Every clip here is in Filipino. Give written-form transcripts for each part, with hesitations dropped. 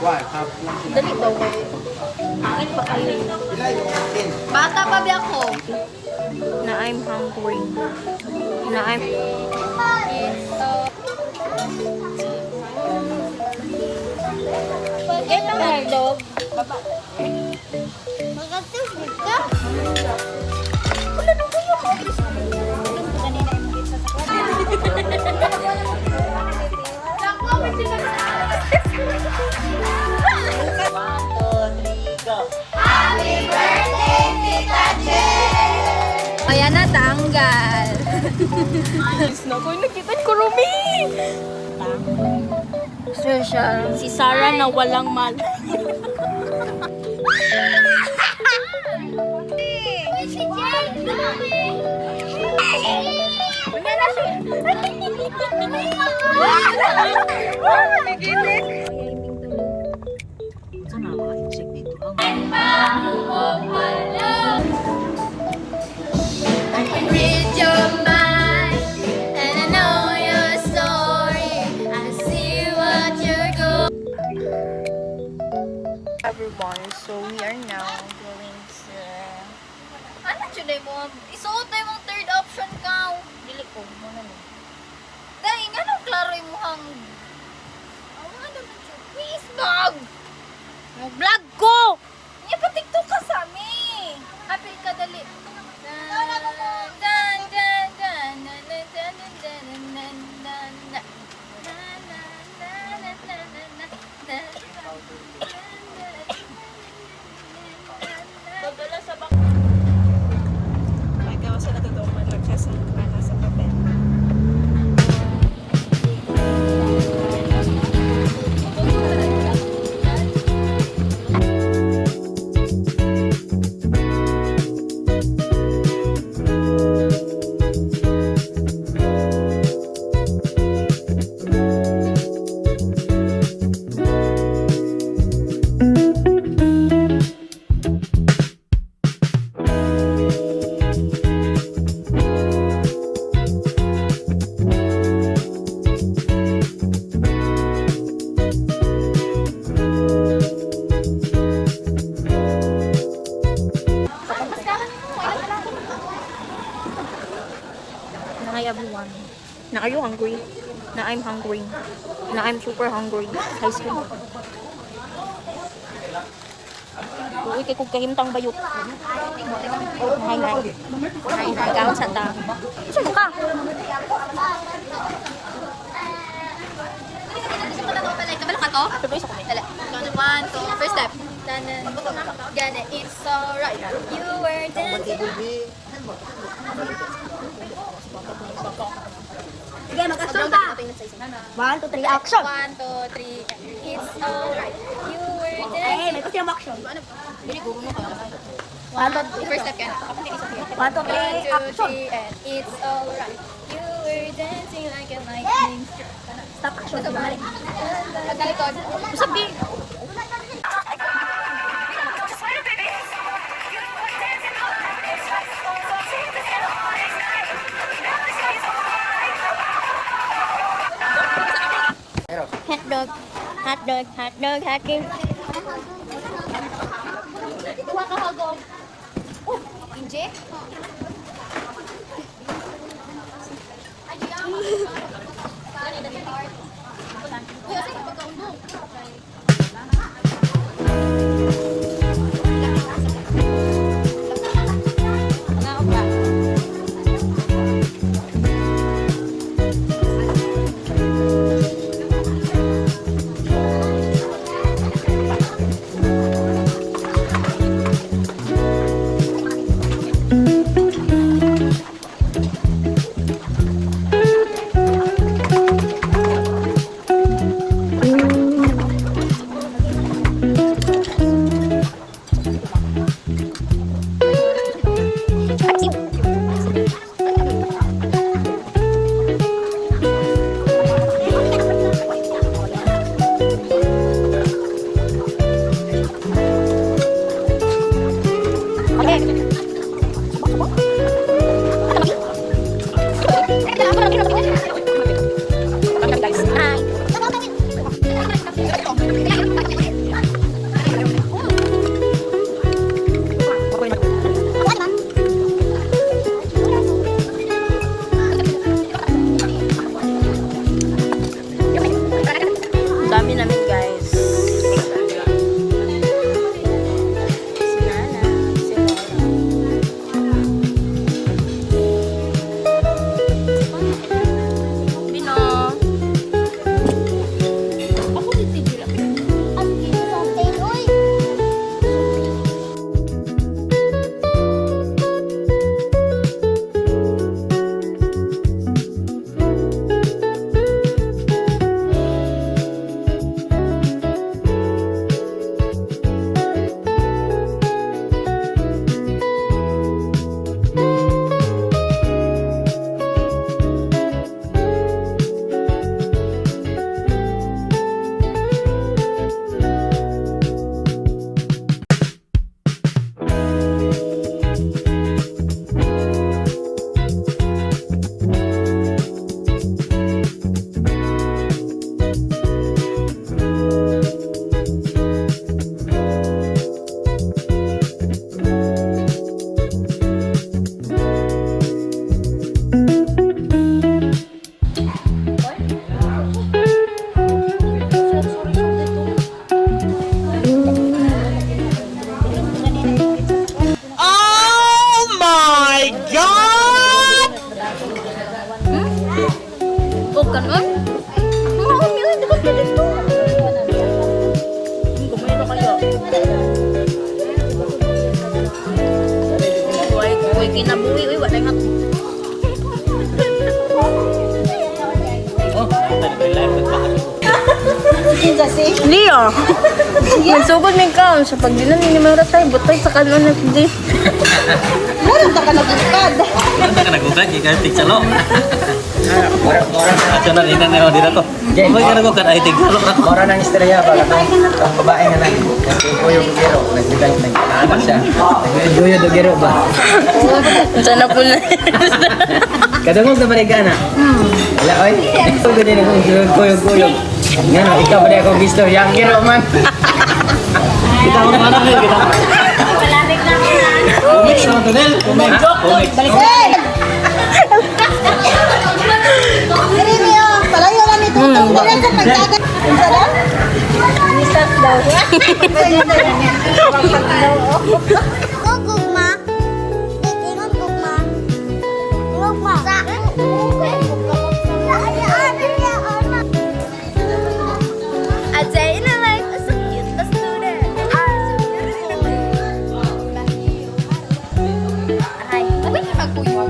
Dali daw. Angin pa kayo. Bata pa ba ako? Na I'm hungry. Na I'm... Ito nga dog. Magkakasip ka? Wala nung kayo ako. Happy birthday, Tita Jen! Ayan na, tanggal. Ayos na ko, nakita ko, Rumi. Special. Si Sarah na walang mal. Si Jen! Wala na siya. Sana maka-check dito ang Read your mind and I know your story. I see what you're going. Everyone, so we are now going to... Ano dyan mo? Isuot na yung third option ka. Dili ko, muna na. Dahil nga nang klaro yung muhang... Ano naman dyan? Please, dog! Mag-vlog ko! Niya pa TikTok ka sa amin! Apil ka dali. may gawa sa natutuman lang siya sa sa papel. Hi everyone. Na are you hungry? Na I'm hungry. Na I'm super hungry. Ice cream. Uy, kay kong kahimtang bayot. Hay, hay. Hay, hay. Gawin sa ta. Sino ka? Kabalo ka to? One, two, first step. Gana, it's alright. You were dancing. Sige, mag-action ka! 1, 2, 3, action! 1, 2, 3, it's alright. You were Eh, dancing. may kasi yung action. 1, 2, First step yan. 1, 2, 3, 1, 2, action! 3, and it's alright. You were dancing like a lightning strike. Stop action. Balik. Pagkalikod. Sabi. Hotdog, hotdog, hotdog, hacking. Kuha ka hagog. Inje? mami namin, guys. Si Nana, si Lola. Pino. Ako dito lang. Huwag ka nun? Mga umiyan, di ba ka dito? Kumayro kayo. Uy, kinabuhi. Uy, wala nga. Leo! Magsugod may kaon sa pagdinan ni Mara tayo. Butay sa kanon na hindi. Meron ka nagugad. Ano ka nagugad? Ikaw yung tigsalo. At yun na, inan na dito to. Huwag ka nagugad, ay tigsalo na. Mora ng istorya ba itong babae nga nagkukuyo giro, nagkakaano siya. Nagkuyo do giro ba? Sana po na. Kadungog na balik ka na. Wala oy. Ito ba din akong kuyo. Nga no, ikaw ba din akong gusto yang giro man. Kita mo naman ako, kita mo. Umix naman to, Nel. Umix. Diri niyo, palayo lang ito. Diri ka pagdagat. Nisap daw. Gugma. Tingog gugma. Gugma. A day in the life as a cute student. Hi. Ano yung magkuyo?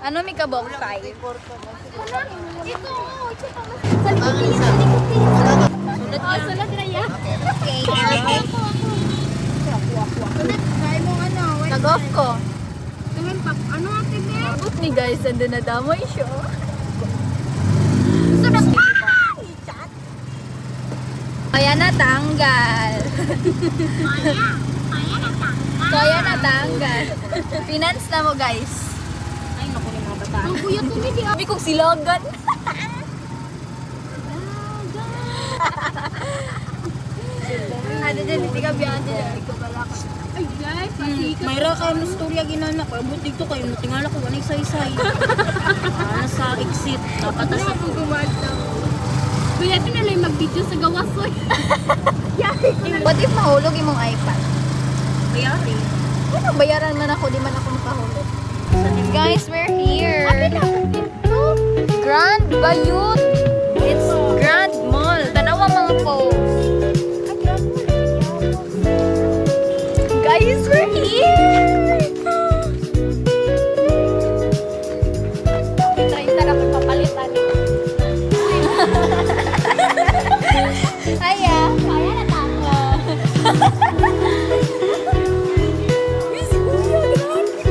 Ano may kabok 5? Sulat na yan. Okay. Nag-off ko. Ano ate be? Abot ni guys, ando na damoy siya. Kaya natanggal. Kaya natanggal. Finance na mo guys. Ay, naku ni mga bata. Ang kuya tumi di Sabi kong silagan. Ano dyan, hindi ka biyan dyan. Ay guys, mayra ka ng storya ginana ko. Abot dito kayo, natingala ko anay say-say. Nasa exit, napatas ako gumata. Kuya, pinalay mag-video sa gawasoy. What if mahulog imong iPad? Mayari. Ano, bayaran man ako, di man ako makahulog. Guys, we're here. Grand Bayut. It's Grand Mall. Tanawa mga posts. Guys, we're here! Tara kung papalitan. Aya, kaya na tanga. Miss Kuya, grabe.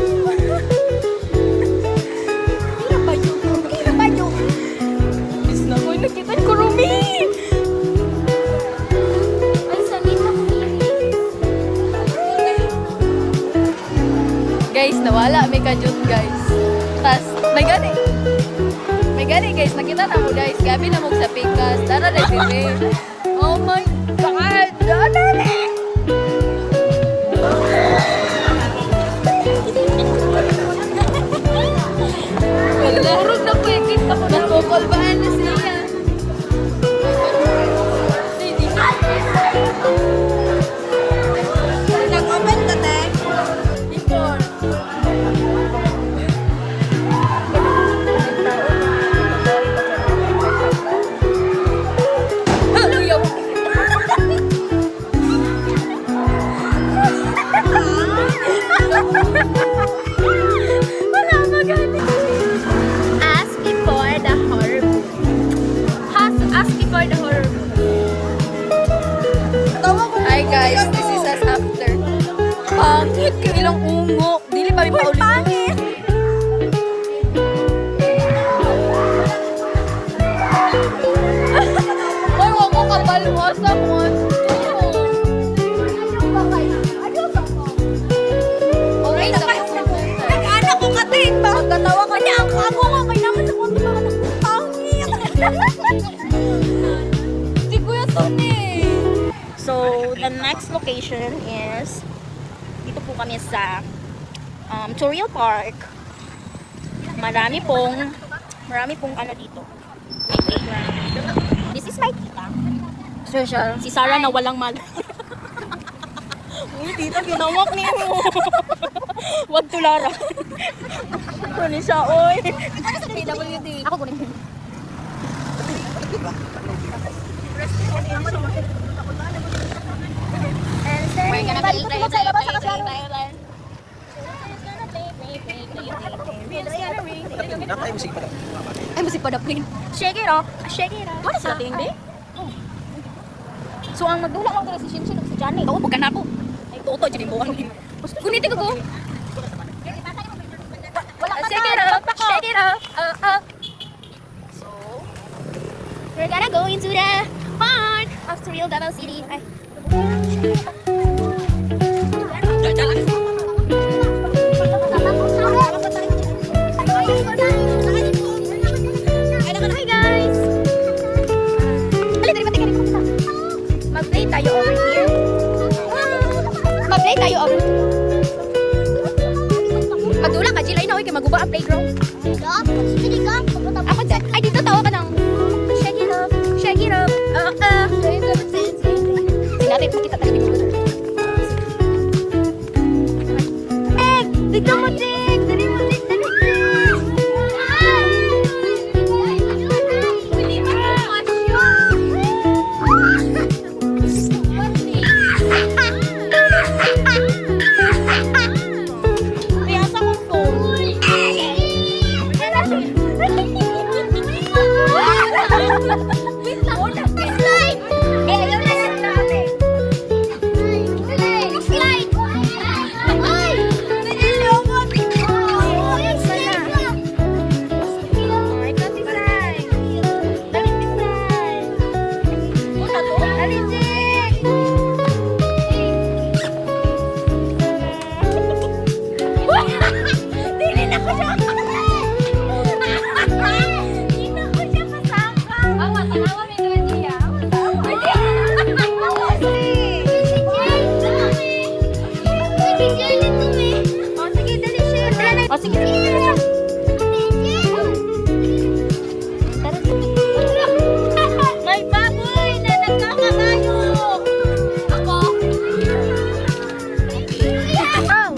Ira ba yun? Miss na ko, nakita ko Rumi. Ay, sanin mo guys, nawala may kajut guys. Tas, may gani. May gani guys, nakita na mo guys. Gabi na mo sa pikas. Tara na bebe. Oh my God! Ano na? Naglarog na po yung kita ko. Nagkukulbaan na siya. Nag-open ka, te? Before. Hallelujah! Wala magaling. Ask before the horror movie. Ask before the horror movie. Hi guys, this is us after. Pangit ka ilang ungo. Dili pa paulit. Pangit! Ay, wag mo kapaluwas ako. Okay, nag-anak ko katin ba? Magkatawa ka niya. Ang ako nga, may naman sa konti mga pangit. Si Kuya Tony. So, the next location is dito po kami sa Toriel Park. Marami pong ano dito. May playground. This is my tita. Social. Si Sarah na walang mag. Uy, tita, ginawak niyo. Wag tulara. Ano siya, oy. PWD. Ako kunin. We're gonna play. Nakay musik pa daw. Ay, musik pa daplin. Shake it off. Shake it off. Wala sila tingdi. So, ang magdula lang talaga si Shinshin at si Johnny. Oo, pagka na ako. Ay, toto, dyan yung buwan. Kunitin ko ko. Shake it up. Shake it up. So, we're gonna go into the park of Surreal Davao City. Ay. Hi guys! Mag-play tayo over here. Mag-play tayo over here. Magdula ka, Jill. Ay na, huwag kayo maguba ang playground. Ako dyan. Ay, dito tawa ka ng shake it up, shake it up. Natin, makita tayo dito. Egg! Tignan mo, Jake! Dali mo, Jake! Dali mo! Piyasa kong phone. Wait lang. Slide! May ayaw na yung dami. Slide! Slide! Ay! Nililawag! Ay, slide lang. Ay, katisay. Dali, tisay. Puta to? Dali, Jake. Dili na ko siya. Dili na ko siya kasama. Awa, tanawa may gradia. O, sige, dali, share. O, sige, sige, dali siya. May baboy na nagkakamayo. Ako? Oh.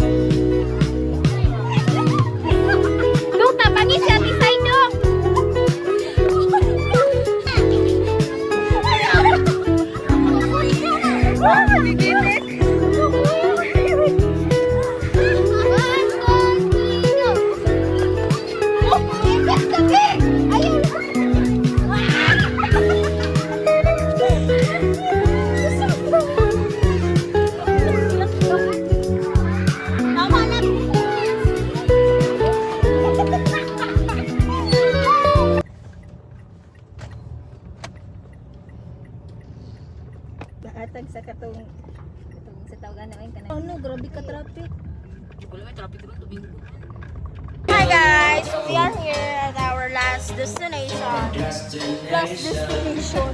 Luta, pangis siya, tisay dong. Atag sa katong sa tawagan na ayun kanang. Ano, grabe ka traffic. Hi guys, so we are here at our last destination. Last destination.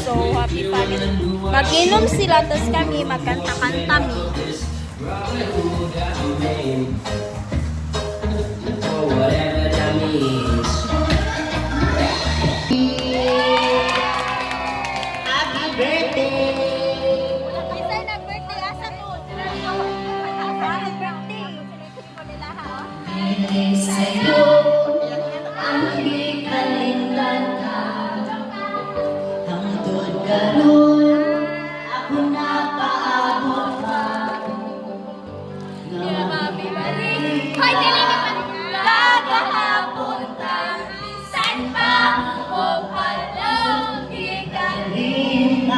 So happy family. Mag-inom sila, tas kami magkanta-kanta mi. Whatever that means. Isay nag-birthday asa to? Nag-birthday. Hoy, dili ni pa. Kagahapon ta. San pa o palong gigaling.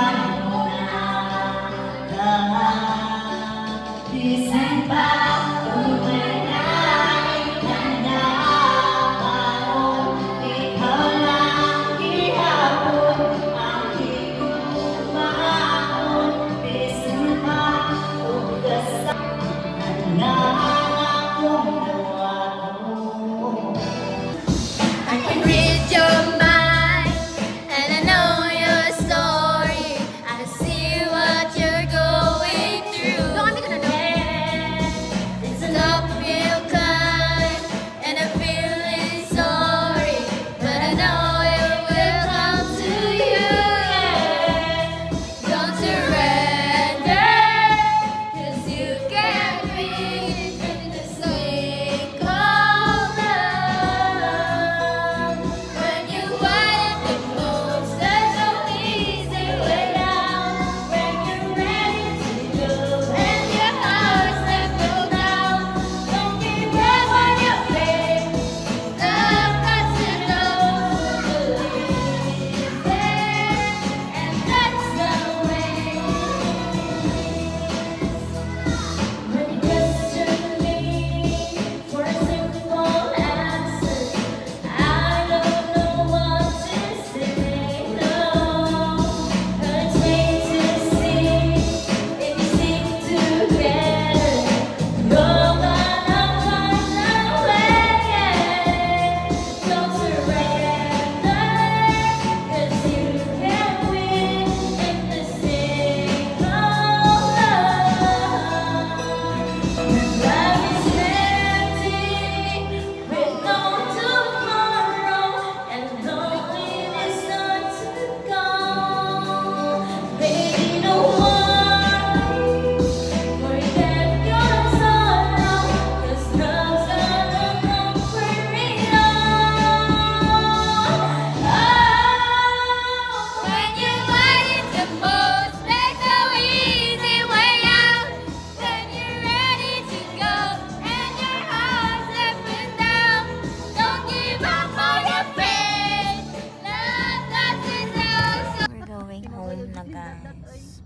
guys.